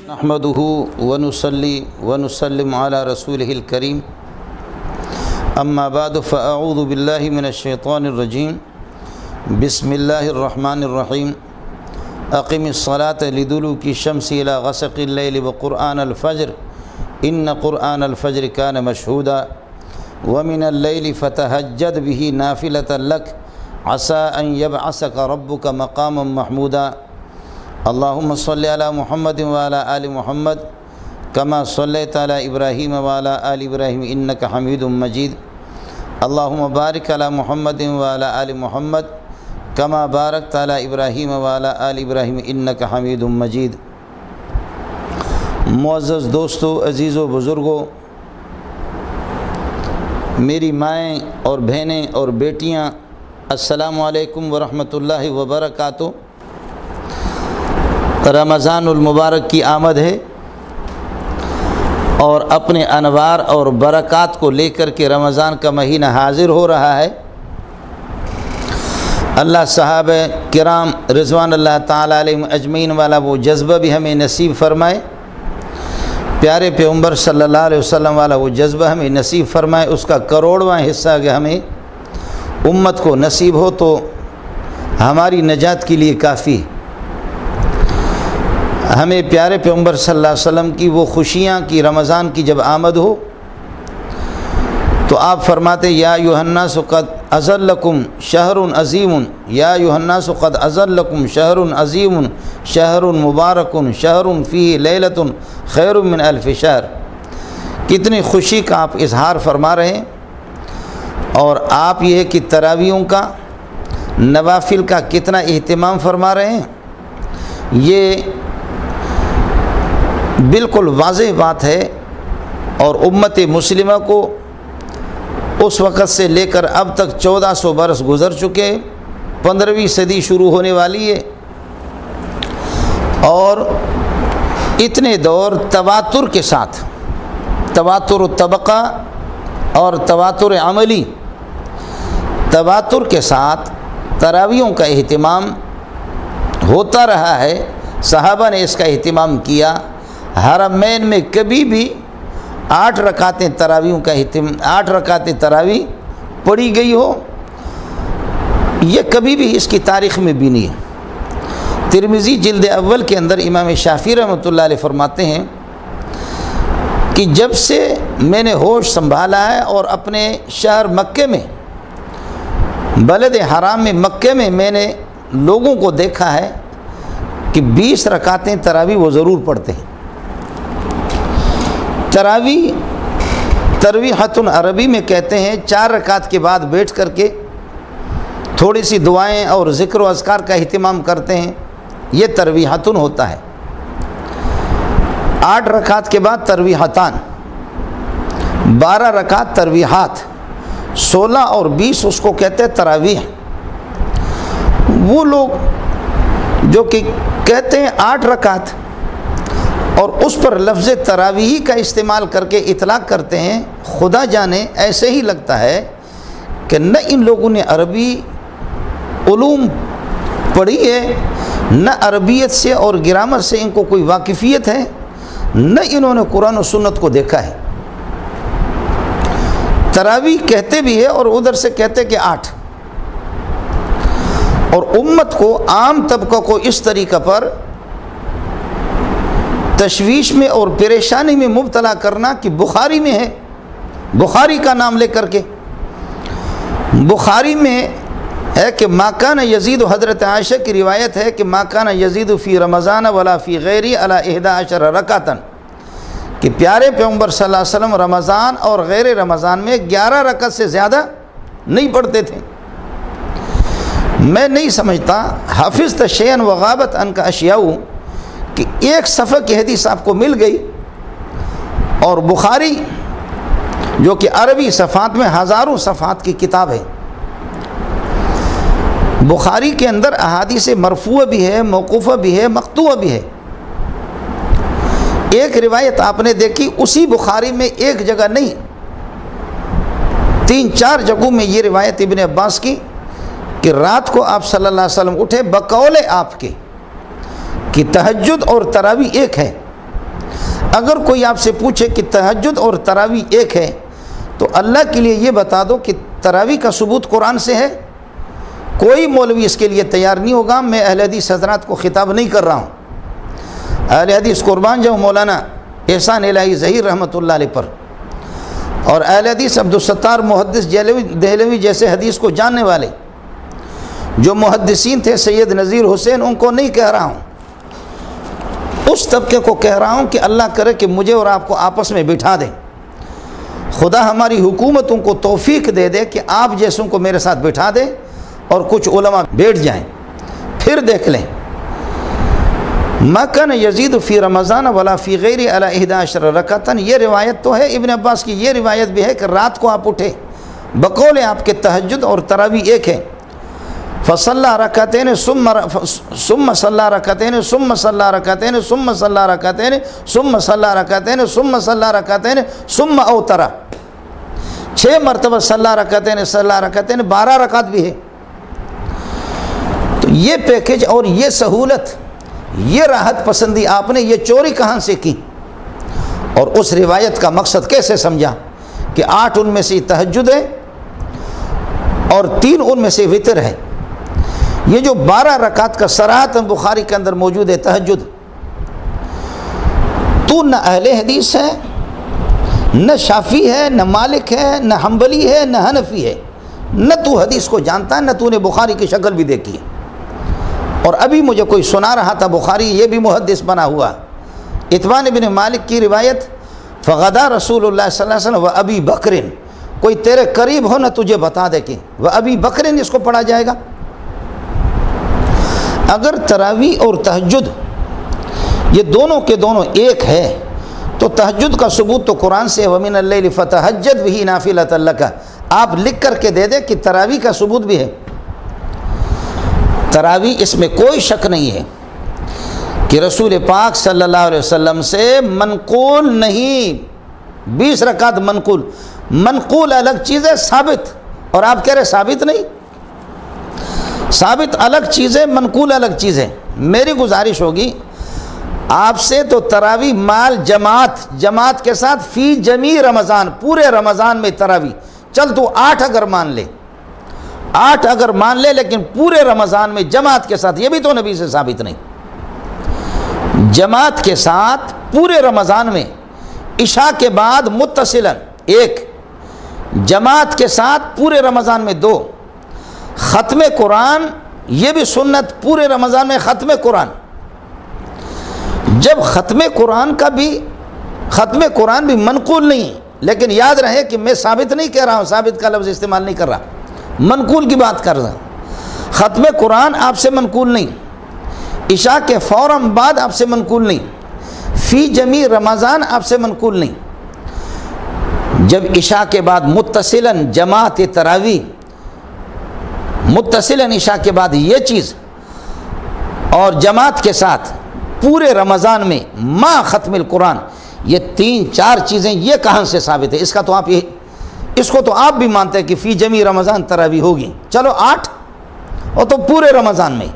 نحمده ونصلي ونسلم على رسوله الكريم اما بعد فاعوذ بالله من الشيطان الرجيم بسم الله الرحمن الرحيم اقم الصلاة لدلوك الشمس الى غسق الليل وقرآن الفجر ان قرآن الفجر كان مشهودا ومن الليل فتهجد به نافلة لك عسى ان يبعثك ربك مقاما محمودا اللهم صل على محمد وعلى آل محمد كما صليت على إبراهيم وعلى آل إبراهيم إنك حميد مجيد اللهم بارك على محمد وعلى آل محمد كما باركت على إبراهيم وعلى آل إبراهيم إنك حميد مجيد۔ معزز دوستو، عزیزو، بزرگو، میری مائیں اور بہنیں اور بیٹیاں، السلام علیکم ورحمۃ اللہ وبرکاتہ۔ رمضان المبارک کی آمد ہے اور اپنے انوار اور برکات کو لے کر کے رمضان کا مہینہ حاضر ہو رہا ہے۔ اللہ صحابہ کرام رضوان اللہ تعالیٰ علیہم اجمعین والا وہ جذبہ بھی ہمیں نصیب فرمائے، پیارے پیغمبر صلی اللہ علیہ وسلم والا وہ جذبہ ہمیں نصیب فرمائے، اس کا کروڑواں حصہ اگر ہمیں امت کو نصیب ہو تو ہماری نجات کے لیے کافی۔ ہمیں پیارے پیغمبر صلی اللہ علیہ وسلم کی وہ خوشیاں کی رمضان کی جب آمد ہو تو آپ فرماتے یا ایھا الناس قد اذن لکم شہر عظیم، یا ایھا الناس قد اذن لکم شہر عظیم شہر مبارک شہر فیہ لیلۃ خیر من الف شہر۔ کتنی خوشی کا آپ اظہار فرما رہے ہیں، اور آپ یہ کہ تراویحوں کا، نوافل کا کتنا اہتمام فرما رہے ہیں۔ یہ بالکل واضح بات ہے، اور امت مسلمہ کو اس وقت سے لے کر اب تک 1400 برس گزر چکے، 15ویں صدی شروع ہونے والی ہے، اور اتنے دور تواتر کے ساتھ، تواتر طبقہ اور تواتر عملی، تواتر کے ساتھ تراویحوں کا اہتمام ہوتا رہا ہے۔ صحابہ نے اس کا اہتمام کیا۔ حرمین میں کبھی بھی 8 رکعتیں تراویحوں کا 8 رکعتیں تراویح پڑھی گئی ہو، یہ کبھی بھی اس کی تاریخ میں بھی نہیں ہے۔ ترمذی جلد اول کے اندر امام شافعی رحمۃ اللہ علیہ فرماتے ہیں کہ جب سے میں نے ہوش سنبھالا ہے اور اپنے شہر مکے میں، بلد حرام میں، مکے میں نے لوگوں کو دیکھا ہے کہ 20 رکعتیں تراویح وہ ضرور پڑھتے ہیں۔ ترویحۃ عربی میں کہتے ہیں 4 رکعت کے بعد بیٹھ کر کے تھوڑی سی دعائیں اور ذکر و اذکار کا اہتمام کرتے ہیں، یہ ترویحۃ ہوتا ہے۔ 8 رکعت کے بعد ترویحتان، 12 رکعت ترویحات، 16 اور 20 اس کو کہتے ہیں تراویح۔ وہ لوگ جو کہ کہتے ہیں 8 رکعت اور اس پر لفظ تراویح کا استعمال کر کے اطلاق کرتے ہیں، خدا جانے ایسے ہی لگتا ہے کہ نہ ان لوگوں نے عربی علوم پڑھی ہے، نہ عربیت سے اور گرامر سے ان کو کوئی واقفیت ہے، نہ انہوں نے قرآن و سنت کو دیکھا ہے۔ تراویح کہتے بھی ہے اور ادھر سے کہتے کہ 8، اور امت کو، عام طبقہ کو اس طریقہ پر تشویش میں اور پریشانی میں مبتلا کرنا کہ بخاری میں ہے، بخاری کا نام لے کر کے، بخاری میں ہے کہ ما کان یزید، حضرت عائشہ کی روایت ہے کہ ما کان یزید فی رمضان ولا فی غیری علی 11 رکعتن، کہ پیارے پیغمبر صلی اللہ علیہ وسلم رمضان اور غیر رمضان میں 11 رکعت سے زیادہ نہیں پڑھتے تھے۔ میں نہیں سمجھتا حافظ شیئا وغابت عنک اشیاء کہ ایک صفحہ کی حدیث آپ کو مل گئی، اور بخاری جو کہ عربی صفحات میں ہزاروں صفحات کی کتاب ہے، بخاری کے اندر احادیث مرفوع بھی ہے، موقوفہ بھی ہے، مقطوع بھی ہے۔ ایک روایت آپ نے دیکھی اسی بخاری میں، ایک جگہ نہیں، 3-4 جگہوں میں یہ روایت ابن عباس کی کہ رات کو آپ صلی اللہ علیہ وسلم اٹھے بقول آپ کے کہ تہجد اور تراویح ایک ہے، اگر کوئی آپ سے پوچھے کہ تہجد اور تراویح ایک ہے تو اللہ کے لیے یہ بتا دو کہ تراویح کا ثبوت قرآن سے ہے؟ کوئی مولوی اس کے لیے تیار نہیں ہوگا۔ میں اہل حدیث حضرات کو خطاب نہیں کر رہا ہوں، اہل حدیث قربان جاؤ مولانا احسان الہی ظہیر رحمۃ اللہ علیہ پر، اور اہل حدیث عبدالستار محدث دہلوی جیسے حدیث کو جاننے والے جو محدثین تھے، سید نذیر حسین، ان کو نہیں کہہ رہا ہوں، اس طبقے کو کہہ رہا ہوں کہ اللہ کرے کہ مجھے اور آپ کو آپس میں بٹھا دیں، خدا ہماری حکومتوں کو توفیق دے دے کہ آپ جیسوں کو میرے ساتھ بٹھا دے اور کچھ علماء بیٹھ جائیں، پھر دیکھ لیں۔ ما کان یزید فی رمضان ولا فی غیر علی 11 رکعتن، یہ روایت تو ہے ابن عباس کی، یہ روایت بھی ہے کہ رات کو آپ اٹھے، بقول آپ کے تہجد اور تراویح ایک ہے۔ فصلی رکعتین ثم صلی رکعتین ثم صلی رکعتین ثم صلی رکعتین ثم صلی رکعتین ثم صلی رکعتین ثم اوتر، 6 مرتبہ صلی رکعتین 12 رکعت بھی ہے۔ تو یہ پیکج اور یہ سہولت، یہ راحت پسندی آپ نے یہ چوری کہاں سے کی؟ اور اس روایت کا مقصد کیسے سمجھا کہ 8 ان میں سے تہجد ہے اور 3 ان میں سے وتر ہے؟ یہ جو 12 رکعت کا صراحتاً بخاری کے اندر موجود ہے تہجد، تو نہ اہل حدیث ہے، نہ شافعی ہے، نہ مالک ہے، نہ حنبلی ہے، نہ حنفی ہے، نہ تو حدیث کو جانتا ہے، نہ تو نے بخاری کی شکل بھی دیکھی ہے۔ اور ابھی مجھے کوئی سنا رہا تھا بخاری یہ بھی محدث بنا ہوا، اتبان بن مالک کی روایت، فغدا رسول اللہ صلی اللہ علیہ وسلم و ابی بکرن، کوئی تیرے قریب ہو نہ تجھے بتا دے کہ و ابی بکرن اس کو پڑھا جائے گا۔ اگر تراویح اور تہجد یہ دونوں کے دونوں ایک ہے تو تہجد کا ثبوت تو قرآن سے، وَمِنَ اللَّيْلِ فَتَهَجَّدْ بِهِ نَافِلَةً لَكَ، آپ لکھ کر کے دے دیں کہ تراویح کا ثبوت بھی ہے۔ تراویح اس میں کوئی شک نہیں ہے کہ رسول پاک صلی اللہ علیہ وسلم سے منقول نہیں، 20 رکعت منقول الگ چیز ہے، ثابت، اور آپ کہہ رہے ثابت نہیں، ثابت الگ چیز ہے، منقول الگ چیز ہے۔ میری گزارش ہوگی آپ سے تو تراویح مال جماعت کے ساتھ فی جمیع رمضان، پورے رمضان میں تراویح، چل تو 8 اگر مان لے، 8 اگر مان لے، لیکن پورے رمضان میں جماعت کے ساتھ، یہ بھی تو نبی سے ثابت نہیں۔ جماعت کے ساتھ پورے رمضان میں، عشاء کے بعد متصلاً 1، جماعت کے ساتھ پورے رمضان میں 2، ختم قرآن یہ بھی سنت، پورے رمضان میں ختم قرآن۔ جب ختم قرآن بھی منقول نہیں، لیکن یاد رہے کہ میں ثابت نہیں کہہ رہا ہوں، ثابت کا لفظ استعمال نہیں کر رہا، منقول کی بات کر رہا ہوں۔ ختم قرآن آپ سے منقول نہیں، عشاء کے فوراً بعد آپ سے منقول نہیں، فی جمیع رمضان آپ سے منقول نہیں۔ جب عشاء کے بعد متصلاً جماعت تراویح، متصلاً عشاء کے بعد یہ چیز، اور جماعت کے ساتھ پورے رمضان میں ما ختم القرآن، یہ 3-4 چیزیں، یہ کہاں سے ثابت ہے؟ اس کو تو آپ بھی مانتے ہیں کہ فی جمیع رمضان تراویح ہوگی، چلو 8، اور تو پورے رمضان میں۔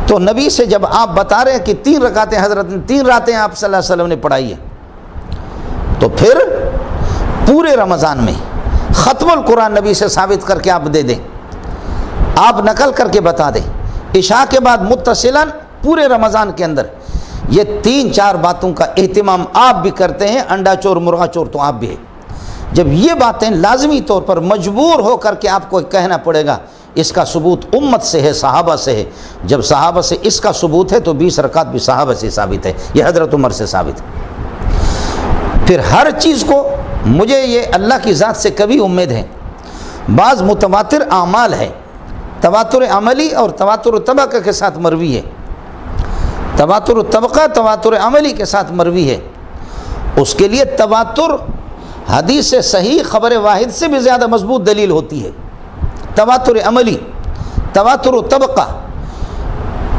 تو نبی سے جب آپ بتا رہے ہیں کہ 3 رکعتیں حضرت نے 3 راتیں آپ صلی اللہ علیہ وسلم نے پڑھائی ہے، تو پھر پورے رمضان میں ختم القرآن نبی سے ثابت کر کے آپ دے دیں، آپ نقل کر کے بتا دیں۔ عشاء کے بعد متصلاً پورے رمضان کے اندر یہ 3-4 باتوں کا اہتمام آپ بھی کرتے ہیں، انڈا چور مرغا چور تو آپ بھی ہے۔ جب یہ باتیں لازمی طور پر مجبور ہو کر کے آپ کو کہنا پڑے گا، اس کا ثبوت امت سے ہے، صحابہ سے ہے، جب صحابہ سے اس کا ثبوت ہے تو 20 رکعت بھی صحابہ سے ثابت ہے، یہ حضرت عمر سے ثابت ہے۔ پھر ہر چیز کو، مجھے یہ اللہ کی ذات سے کبھی امید ہے، بعض متواتر اعمال ہے، تواتر عملی اور تواتر طبقہ کے ساتھ مروی ہے، تواتر طبقہ تواتر عملی کے ساتھ مروی ہے، اس کے لیے تواتر حدیث صحیح خبر واحد سے بھی زیادہ مضبوط دلیل ہوتی ہے۔ تواتر عملی، تواتر طبقہ،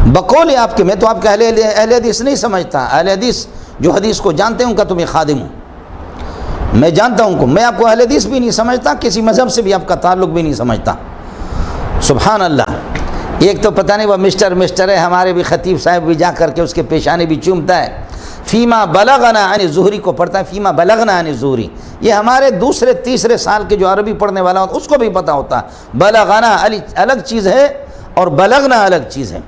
بقول آپ کے، میں تو آپ کا اہل حدیث نہیں سمجھتا، اہل حدیث جو حدیث کو جانتے ہیں ان کا تو میں خادم ہوں، میں جانتا ہوں کہ میں آپ کو اہل حدیث بھی نہیں سمجھتا، کسی مذہب سے بھی آپ کا تعلق بھی نہیں سمجھتا۔ سبحان اللہ، ایک تو پتہ نہیں وہ مسٹر ہے، ہمارے بھی خطیب صاحب بھی جا کر کے اس کے پیشانے بھی چومتا ہے، فیما بلغنا عن الزہری کو پڑھتا ہے فیما بلغنا عن الزہری. یہ ہمارے دوسرے تیسرے سال کے جو عربی پڑھنے والا ہوتا اس کو بھی پتہ ہوتا ہے بلغنا الگ چیز ہے اور بلغنا الگ چیز ہے.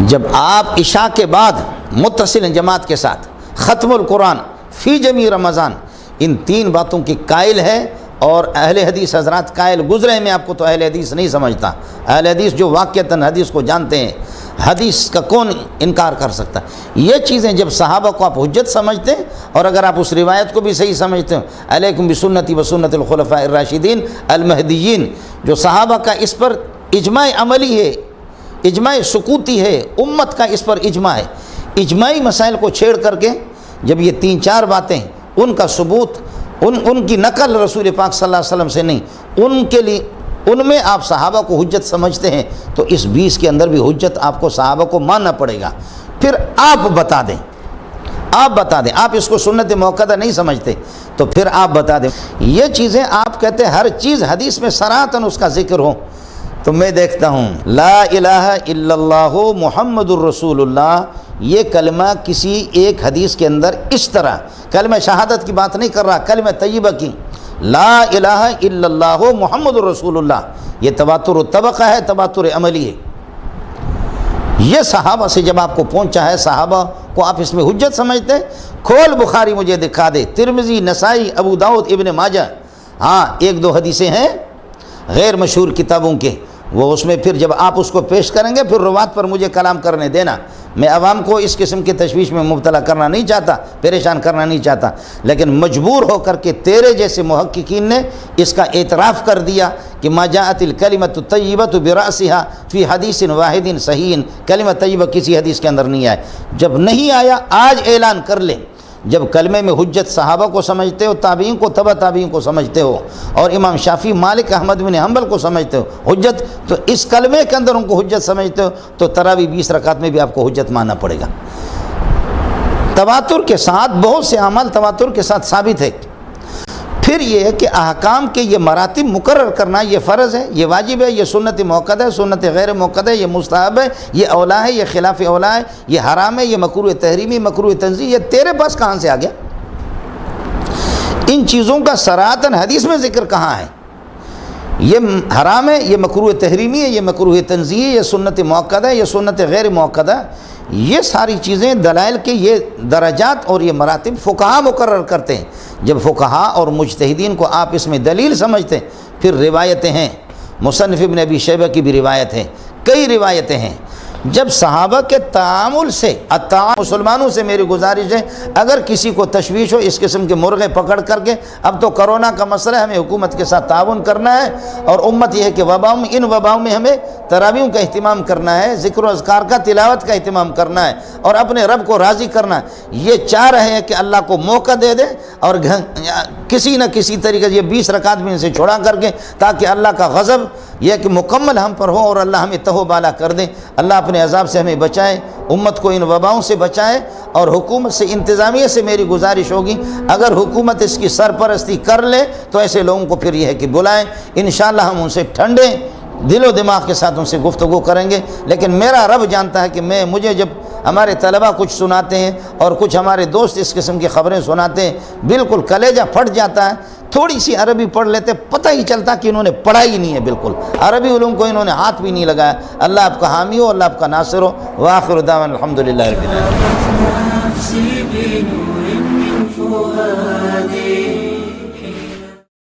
جب آپ عشاء کے بعد متصل جماعت کے ساتھ ختم القرآن فی جمیع رمضان ان تین باتوں کی قائل ہے، اور اہل حدیث حضرات قائل گزرے ہیں، میں آپ کو تو اہل حدیث نہیں سمجھتا. اہل حدیث جو واقعتاً حدیث کو جانتے ہیں، حدیث کا کون انکار کر سکتا ہے؟ یہ چیزیں جب صحابہ کو آپ حجت سمجھتے ہیں، اور اگر آپ اس روایت کو بھی صحیح سمجھتے ہیں علیکم بسنتی وسنت الخلفاء الراشدین المہدیین، جو صحابہ کا اس پر اجماع عملی ہے، اجماع سکوتی ہے، امت کا اس پر اجماع ہے. اجماعی مسائل کو چھیڑ کر کے جب یہ تین چار باتیں ان کا ثبوت ان کی نقل رسول پاک صلی اللہ علیہ وسلم سے نہیں، ان کے لیے ان میں آپ صحابہ کو حجت سمجھتے ہیں، تو اس 20 کے اندر بھی حجت آپ کو صحابہ کو ماننا پڑے گا. پھر آپ بتا دیں، آپ اس کو سنت موقدہ نہیں سمجھتے تو پھر آپ بتا دیں. یہ چیزیں آپ کہتے ہیں ہر چیز حدیث میں صراحتاً اس کا ذکر ہو، تو میں دیکھتا ہوں لا الہ الا اللہ محمد الرسول اللہ، یہ کلمہ کسی ایک حدیث کے اندر اس طرح، کلمہ شہادت کی بات نہیں کر رہا، کلمہ طیبہ کی، لا الہ الا اللہ محمد الرسول اللہ، یہ تواتر طبقہ ہے، تواتر عملی ہے. یہ صحابہ سے جب آپ کو پہنچا ہے، صحابہ کو آپ اس میں حجت سمجھتے ہیں. کھول بخاری مجھے دکھا دے، ترمذی، نسائی، ابو داؤد، ابن ماجہ، ہاں ایک دو حدیثیں ہیں غیر مشہور کتابوں کے، وہ اس میں پھر جب آپ اس کو پیش کریں گے پھر روات پر مجھے کلام کرنے دینا. میں عوام کو اس قسم کی تشویش میں مبتلا کرنا نہیں چاہتا، پریشان کرنا نہیں چاہتا، لیکن مجبور ہو کر کے تیرے جیسے محققین نے اس کا اعتراف کر دیا کہ ما جاءت الکلمۃ الطیبۃ برأسها فی حدیث واحد صحیح، کلمہ طیبہ کسی حدیث کے اندر نہیں آیا. جب نہیں آیا آج اعلان کر لیں. جب کلمے میں حجت صحابہ کو سمجھتے ہو، تابعین کو، تبع تابعین کو سمجھتے ہو، اور امام شافعی، مالک، احمد بن حنبل کو سمجھتے ہو حجت، تو اس کلمے کے اندر ان کو حجت سمجھتے ہو، تو تراویح 20 رکعت میں بھی آپ کو حجت ماننا پڑے گا. تواتر کے ساتھ بہت سے اعمال تواتر کے ساتھ ثابت ہے. پھر یہ ہے کہ احکام کے یہ مراتب مقرر کرنا یہ فرض ہے، یہ واجب ہے، یہ سنت موقدہ ہے، سنت غیر موقدہ ہے، یہ مستحب ہے، یہ اولا ہے، یہ خلاف اولا ہے، یہ حرام ہے، یہ مکروہ تحریمی، مکروہ تنزیہ، یہ تیرے پاس کہاں سے آ گیا؟ ان چیزوں کا صراحتاً حدیث میں ذکر کہاں ہے؟ یہ حرام ہے، یہ مکروہ تحریمی ہے، یہ مکروہ تنزیہ ہے، یہ سنت موقدہ ہے، یہ سنت غیر موقدہ ہے. یہ ساری چیزیں دلائل کے یہ درجات اور یہ مراتب فقہا مقرر کرتے ہیں. جب فقہا اور مجتہدین کو آپ اس میں دلیل سمجھتے ہیں، پھر روایتیں ہیں، مصنف ابن ابی شیبہ کی بھی روایت ہے، کئی روایتیں ہیں. جب صحابہ کے تعامل سے مسلمانوں سے میری گزارش ہے، اگر کسی کو تشویش ہو اس قسم کے مرغے پکڑ کر کے، اب تو کرونا کا مسئلہ ہے، ہمیں حکومت کے ساتھ تعاون کرنا ہے، اور امت یہ ہے کہ وباؤں میں، ان وباؤں میں ہمیں تراویحوں کا اہتمام کرنا ہے، ذکر و اذکار کا، تلاوت کا اہتمام کرنا ہے، اور اپنے رب کو راضی کرنا ہے. یہ چاہ رہے ہیں کہ اللہ کو موقع دے دے اور کسی نہ کسی طریقے سے یہ 20 رکعت میں سے چھوڑا کر کے، تاکہ اللہ کا غضب یہ کہ مکمل ہم پر ہو اور اللہ ہمیں تہو بالا کر دیں، اللہ اپنے عذاب سے ہمیں بچائے، امت کو ان وباؤں سے بچائے. اور حکومت سے، انتظامیہ سے میری گزارش ہوگی، اگر حکومت اس کی سرپرستی کر لے تو ایسے لوگوں کو پھر یہ ہے کہ بلائیں، انشاءاللہ ہم ان سے ٹھنڈے دل و دماغ کے ساتھ ان سے گفتگو کریں گے. لیکن میرا رب جانتا ہے کہ مجھے جب ہمارے طلبہ کچھ سناتے ہیں اور کچھ ہمارے دوست اس قسم کی خبریں سناتے ہیں، بالکل کلیجہ پھٹ جاتا ہے. تھوڑی سی عربی پڑھ لیتے، پتہ ہی چلتا کہ انہوں نے پڑھائی ہی نہیں ہے، بالکل عربی علوم کو انہوں نے ہاتھ بھی نہیں لگایا. اللہ آپ کا حامی ہو، اللہ آپ کا ناصر ہو. وآخر دعوانا الحمدللہ رب العالمین.